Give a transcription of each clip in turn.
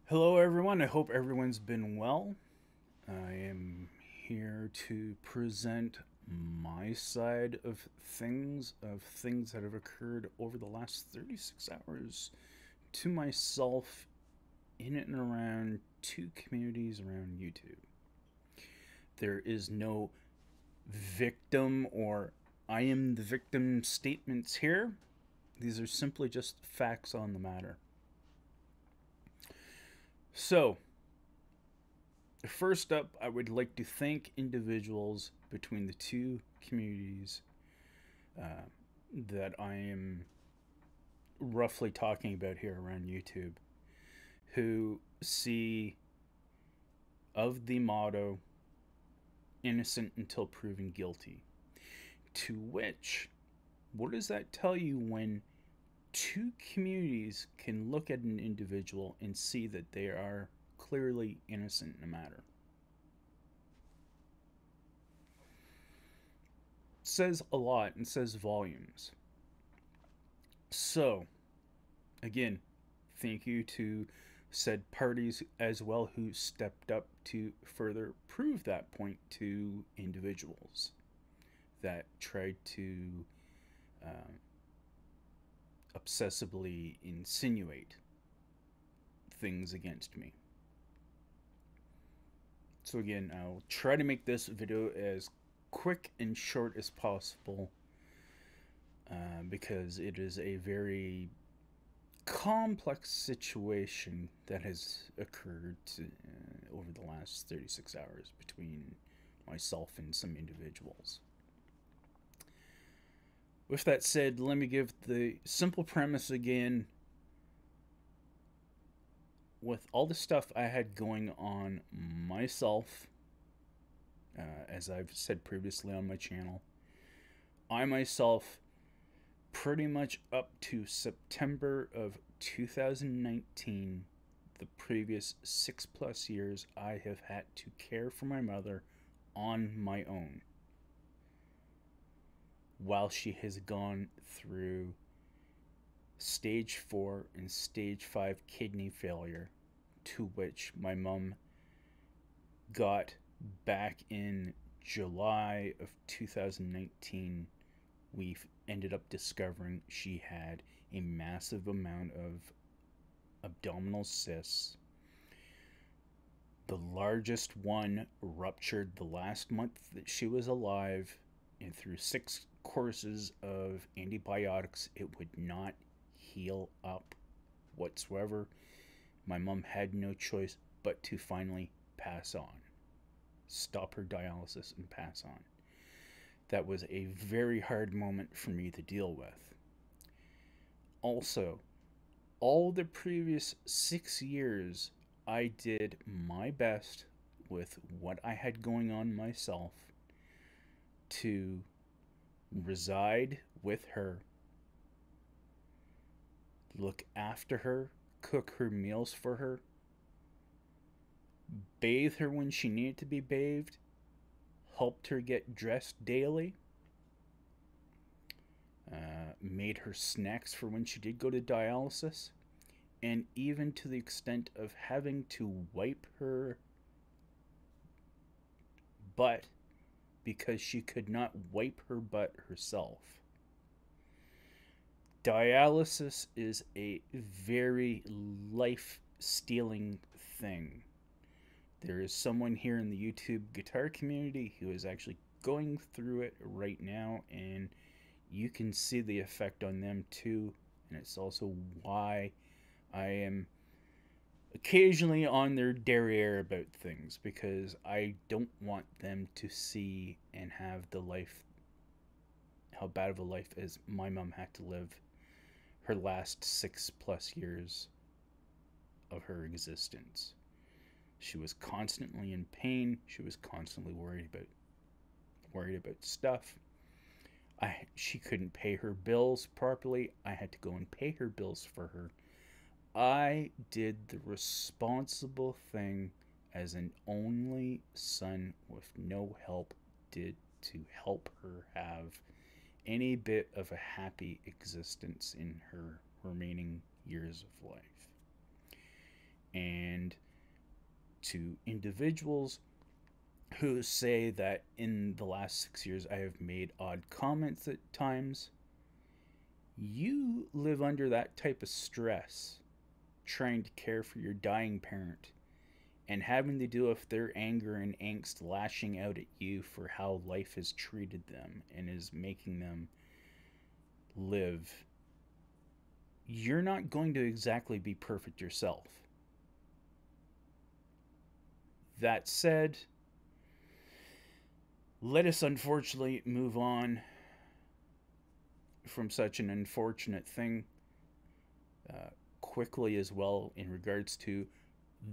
Hello, everyone. I hope everyone's been well. I am here to present my side of things that have occurred over the last 36 hours to myself in and around two communities around YouTube. There is no victim or I am the victim statements here. These are simply just facts on the matter. So, first up, I would like to thank individuals between the two communities uh, that I am roughly talking about here around YouTube who see of the motto innocent until proven guilty. To which, what does that tell you when two communities can look at an individual and see that they are clearly innocent in a matter? Says a lot and says volumes. So, again, thank you to said parties as well who stepped up to further prove that point to individuals that tried to um, obsessively insinuate things against me. So, again, I'll try to make this video as quick and short as possible because it is a very complex situation that has occurred over the last 36 hours between myself and some individuals. With that said, let me give the simple premise again. With all the stuff I had going on myself, as I've said previously on my channel, I myself, pretty much up to September of 2019, the previous 6+ years, I have had to care for my mother on my own while she has gone through stage 4 and stage 5 kidney failure, to which my mom got back in July of 2019. We ended up discovering she had a massive amount of abdominal cysts. The largest one ruptured the last month that she was alive, and through 6 courses of antibiotics, it would not heal up whatsoever. My mom had no choice but to finally pass on, stop her dialysis, and pass on. That was a very hard moment for me to deal with. Also, all the previous 6 years, I did my best with what I had going on myself to reside with her, look after her, cook her meals for her, bathe her when she needed to be bathed, helped her get dressed daily, made her snacks for when she did go to dialysis, and even to the extent of having to wipe her butt because she could not wipe her butt herself. Dialysis is a very life-stealing thing. There is someone here in the YouTube guitar community who is actually going through it right now, and you can see the effect on them too. And it's also why I am occasionally on their derriere about things, because I don't want them to see and have the life, how bad of a life as my mom had to live her last 6+ years of her existence. She was constantly in pain. She was constantly worried about stuff. She couldn't pay her bills properly. I had to go and pay her bills for her. I did the responsible thing as an only son with no help did to help her have any bit of a happy existence in her remaining years of life. And to individuals who say that in the last 6 years I have made odd comments at times. You live under that type of stress, trying to care for your dying parent and having to deal with their anger and angst lashing out at you for how life has treated them and is making them live. You're not going to exactly be perfect yourself. That said, let us unfortunately move on from such an unfortunate thing quickly as well, in regards to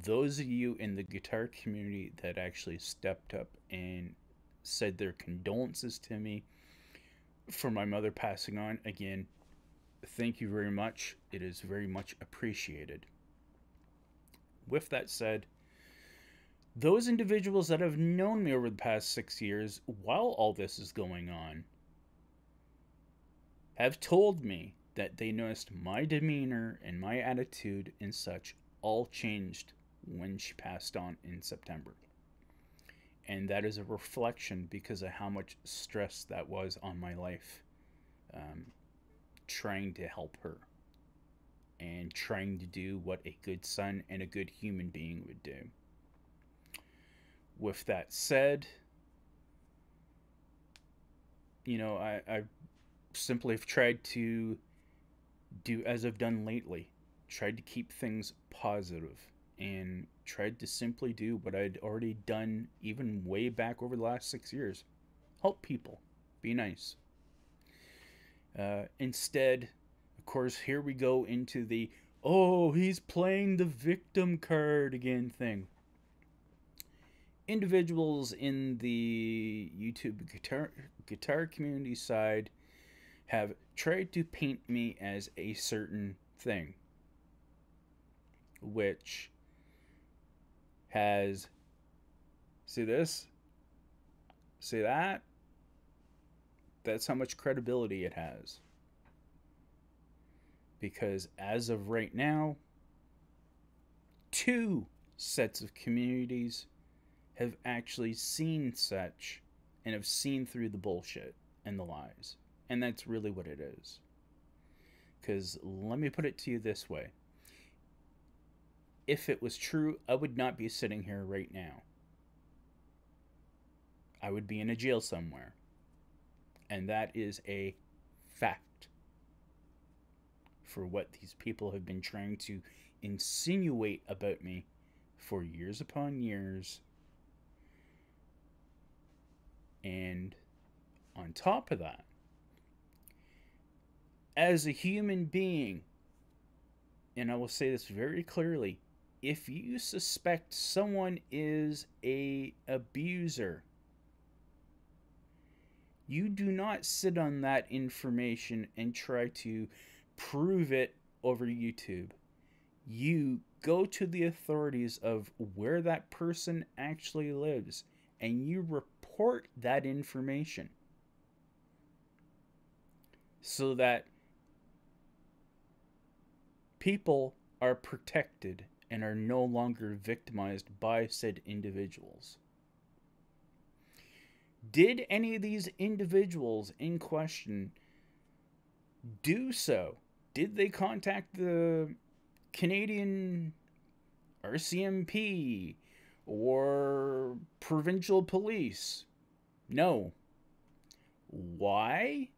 those of you in the guitar community that actually stepped up and said their condolences to me for my mother passing on. Again, thank you very much. It is very much appreciated. With that said, those individuals that have known me over the past 6 years while all this is going on have told me that they noticed my demeanor and my attitude and such all changed when she passed on in September. And that is a reflection because of how much stress that was on my life, trying to help her and trying to do what a good son and a good human being would do. With that said, I simply have tried to do as I've done lately, tried to keep things positive and tried to simply do what I'd already done even way back over the last 6 years. Help people. Be nice. Instead, of course, here we go into the, oh, he's playing the victim card again thing. Individuals in the YouTube guitar community side have tried to paint me as a certain thing, which has, see this, see that, that's how much credibility it has. Because as of right now, 2 sets of communities have actually seen such and have seen through the bullshit and the lies. And that's really what it is. Because let me put it to you this way. If it was true, I would not be sitting here right now. I would be in a jail somewhere. And that is a fact for what these people have been trying to insinuate about me for years upon years. And on top of that, as a human being, and I will say this very clearly, if you suspect someone is an abuser, you do not sit on that information and try to prove it over YouTube. You go to the authorities of where that person actually lives and you report that information so that people are protected and are no longer victimized by said individuals. Did any of these individuals in question do so? Did they contact the Canadian RCMP or provincial police? No. Why?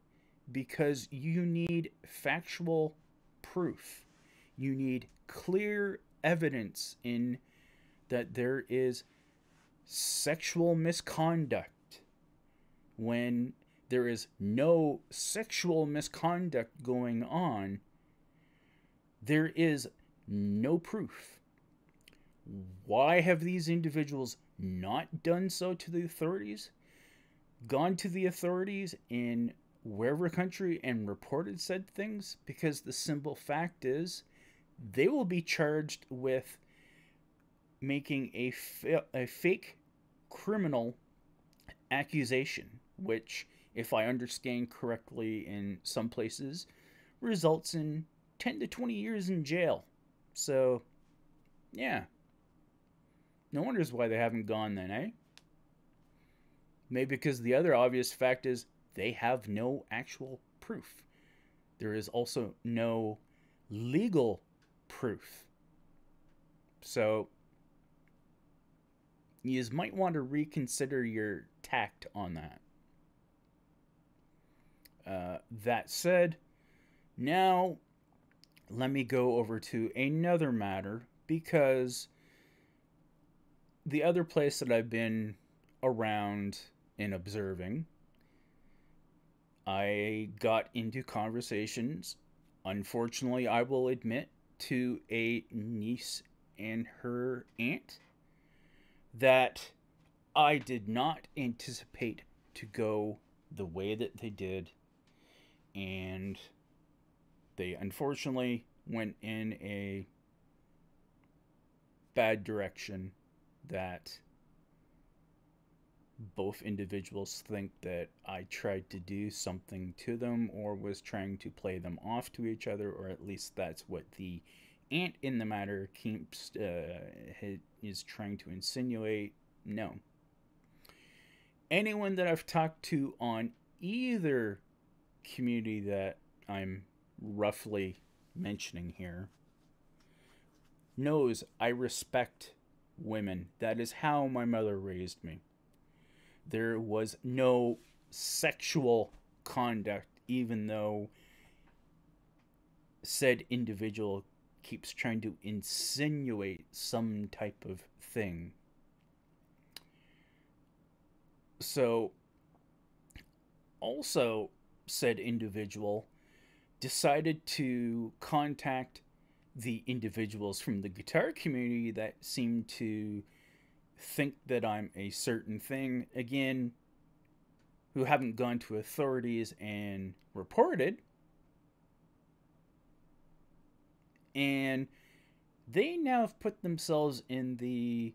Because you need factual proof. You need clear evidence in that there is sexual misconduct. When there is no sexual misconduct going on, there is no proof. Why have these individuals not done so to the authorities? Gone to the authorities in wherever country and reported said things? Because the simple fact is, they will be charged with making a fake criminal accusation, which, if I understand correctly, in some places results in 10 to 20 years in jail. So, yeah. No wonders why they haven't gone then, eh? Maybe because the other obvious fact is they have no actual proof. There is also no legal proof. So, you might want to reconsider your tact on that. That said, now let me go over to another matter, because the other place that I've been around and observing, I got into conversations, unfortunately, I will admit, to a niece and her aunt that I did not anticipate to go the way that they did, and they unfortunately went in a bad direction that both individuals think that I tried to do something to them or was trying to play them off to each other, or at least that's what the aunt in the matter keeps is trying to insinuate. No. Anyone that I've talked to on either community that I'm roughly mentioning here knows I respect women. That is how my mother raised me. There was no sexual conduct, even though said individual keeps trying to insinuate some type of thing. So, also, said individual decided to contact the individuals from the guitar community that seem to think that I'm a certain thing, again, who haven't gone to authorities and reported. And they now have put themselves in the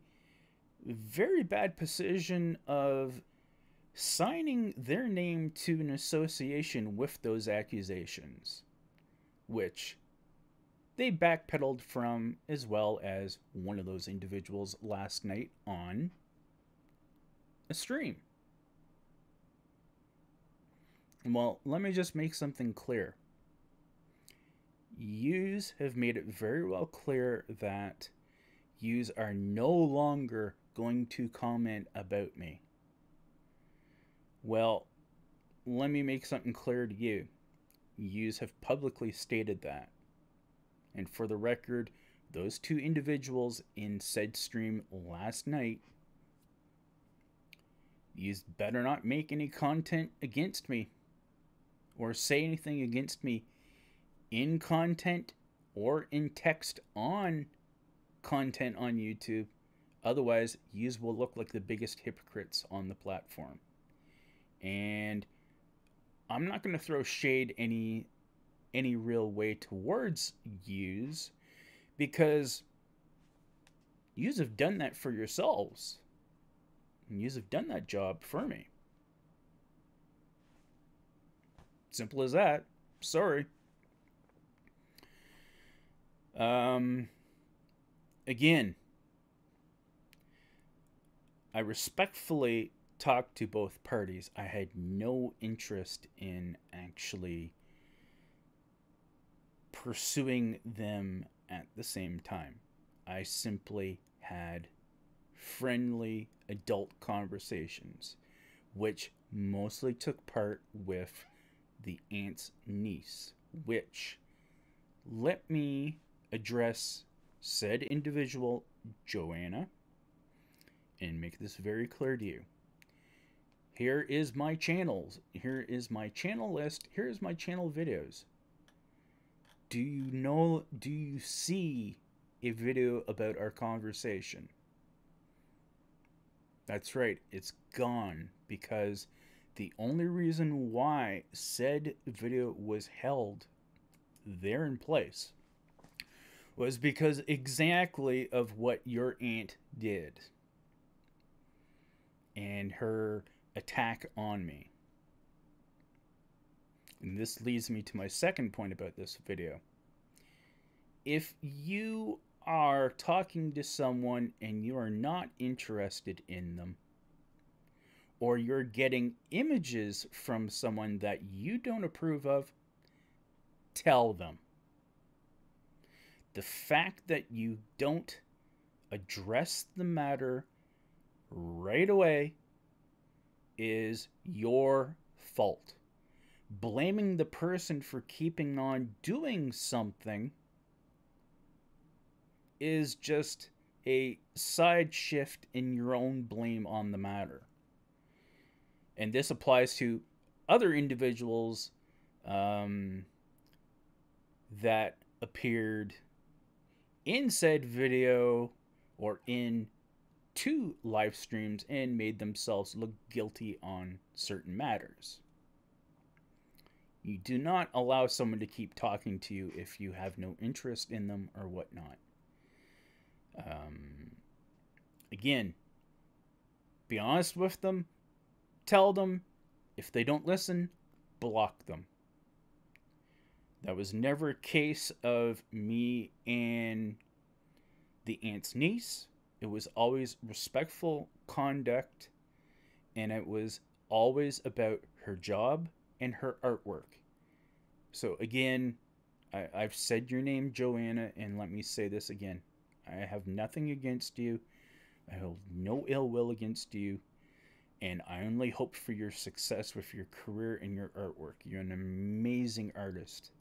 very bad position of signing their name to an association with those accusations, which they backpedaled from, as well as one of those individuals last night on a stream. Well, let me just make something clear. Yous have made it very well clear that yous are no longer going to comment about me. Well, let me make something clear to you. Yous have publicly stated that. And for the record, those two individuals in said stream last night, yous better not make any content against me or say anything against me in content or in text on content on YouTube. Otherwise, yous will look like the biggest hypocrites on the platform. And I'm not going to throw shade any real way towards yous, because yous have done that for yourselves. And yous have done that job for me. Simple as that. Sorry. Again, I respectfully talked to both parties. I had no interest in actually pursuing them at the same time. I simply had friendly adult conversations, which mostly took part with the aunt's niece, which, let me address said individual, Joanna, and make this very clear to you. Here is my channels. Here is my channel list. Here is my channel videos. Do you see a video about our conversation? That's right, it's gone, because the only reason why said video was held there in place was because exactly of what your aunt did and her attack on me. And this leads me to my second point about this video. If you are talking to someone and you are not interested in them, or you're getting images from someone that you don't approve of, tell them. The fact that you don't address the matter right away is your fault. Blaming the person for keeping on doing something is just a side shift in your own blame on the matter. And this applies to other individuals that appeared in said video or in two live streams and made themselves look guilty on certain matters. You do not allow someone to keep talking to you if you have no interest in them or whatnot. Again, be honest with them. Tell them. If they don't listen, block them. That was never a case of me and the aunt's niece. It was always respectful conduct, and it was always about her job and her artwork. So again, I've said your name, Joanna, and let me say this again. I have nothing against you. I hold no ill will against you. And I only hope for your success with your career and your artwork. You're an amazing artist.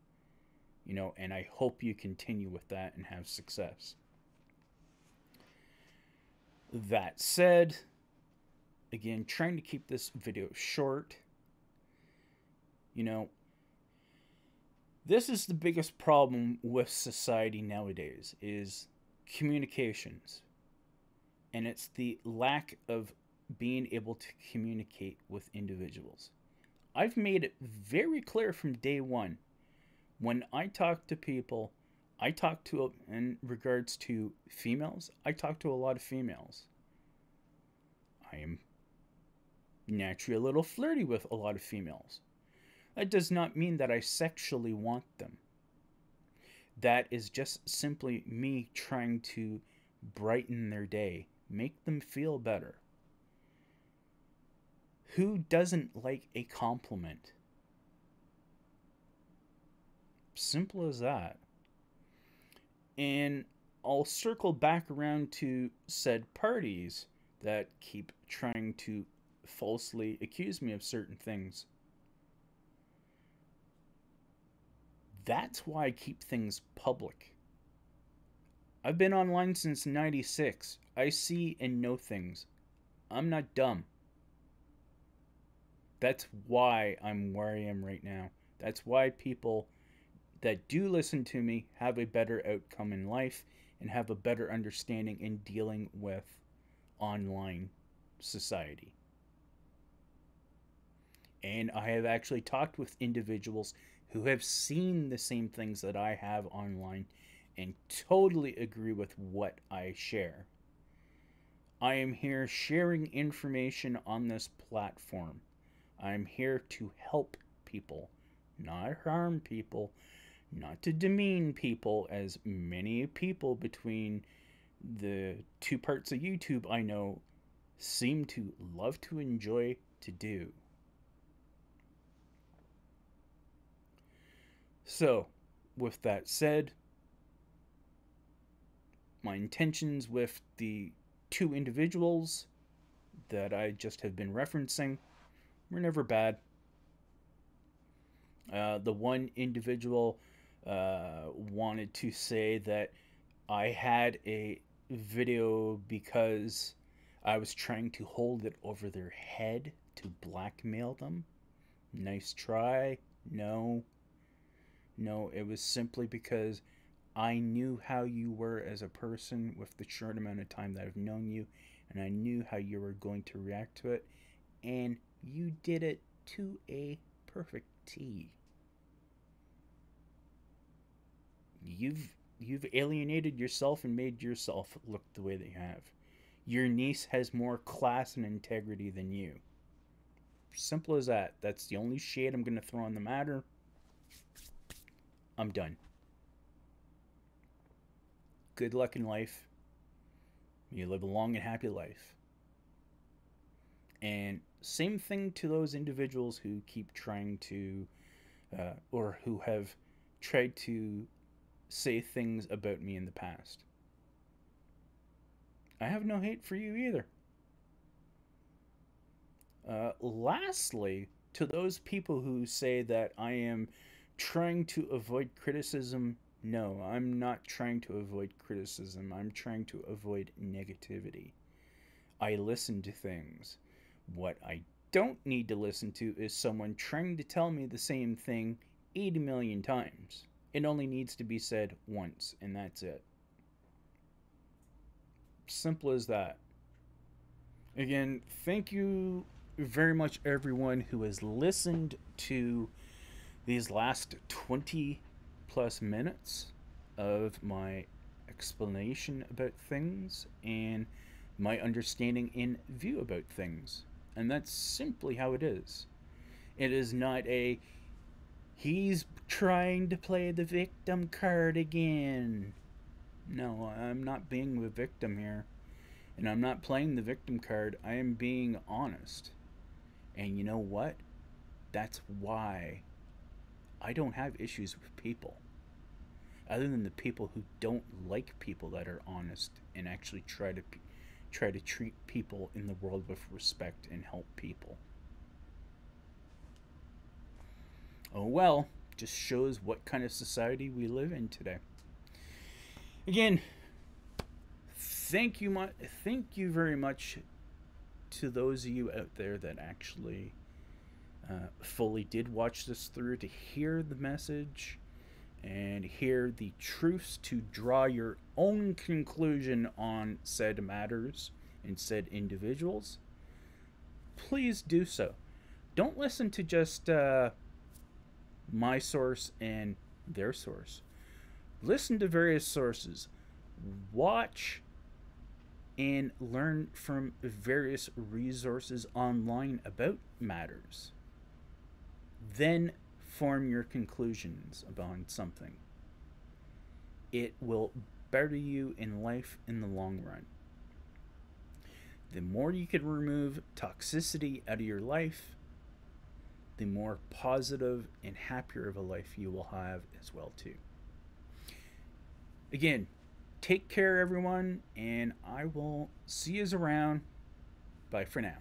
You know, and I hope you continue with that and have success. That said, again, trying to keep this video short. You know, this is the biggest problem with society nowadays, is communications. And it's the lack of being able to communicate with individuals. I've made it very clear from day one. When I talk to people, I talk to, in regards to females, I talk to a lot of females. I am naturally a little flirty with a lot of females. That does not mean that I sexually want them. That is just simply me trying to brighten their day, make them feel better. Who doesn't like a compliment? Simple as that. And I'll circle back around to said parties that keep trying to falsely accuse me of certain things. That's why I keep things public. I've been online since '96. I see and know things. I'm not dumb. That's why I'm where I am right now. That's why people that do listen to me have a better outcome in life and have a better understanding in dealing with online society. And I have actually talked with individuals who have seen the same things that I have online and totally agree with what I share. I am here sharing information on this platform. I'm here to help people, not harm people, not to demean people, as many people between the two parts of YouTube I know seem to love to enjoy to do. So, with that said, my intentions with the two individuals that I just have been referencing were never bad. The one individual wanted to say that I had a video because I was trying to hold it over their head to blackmail them. Nice try. No, it was simply because I knew how you were as a person with the short amount of time that I've known you, and I knew how you were going to react to it, and you did it to a perfect T. You've alienated yourself and made yourself look the way that you have. Your niece has more class and integrity than you. Simple as that. That's the only shade I'm going to throw on the matter. I'm done. good luck in life. You live a long and happy life. And same thing to those individuals who keep trying to, or who have tried to say things about me in the past. I have no hate for you either. Lastly, to those people who say that I am trying to avoid criticism, no, I'm not trying to avoid criticism. I'm trying to avoid negativity. I listen to things. What I don't need to listen to is someone trying to tell me the same thing 80 million times. It only needs to be said once, and that's it. Simple as that. Again, thank you very much, everyone who has listened to these last 20 plus minutes of my explanation about things and my understanding and view about things. And that's simply how it is. It is not a he's trying to play the victim card again. No, I'm not being the victim here. And I'm not playing the victim card. I am being honest. And you know what? That's why I don't have issues with people. Other than the people who don't like people that are honest and actually try to treat people in the world with respect and help people. Oh well, just shows what kind of society we live in today. Again, thank you very much to those of you out there that actually fully did watch this through to hear the message and hear the truths to draw your own conclusion on said matters and said individuals. Please do so. Don't listen to just my source and their source. Listen to various sources. Watch and learn from various resources online about matters. Then form your conclusions about something. It will better you in life in the long run. The more you can remove toxicity out of your life, the more positive and happier of a life you will have as well too. Again, take care everyone, and I will see you around. Bye for now.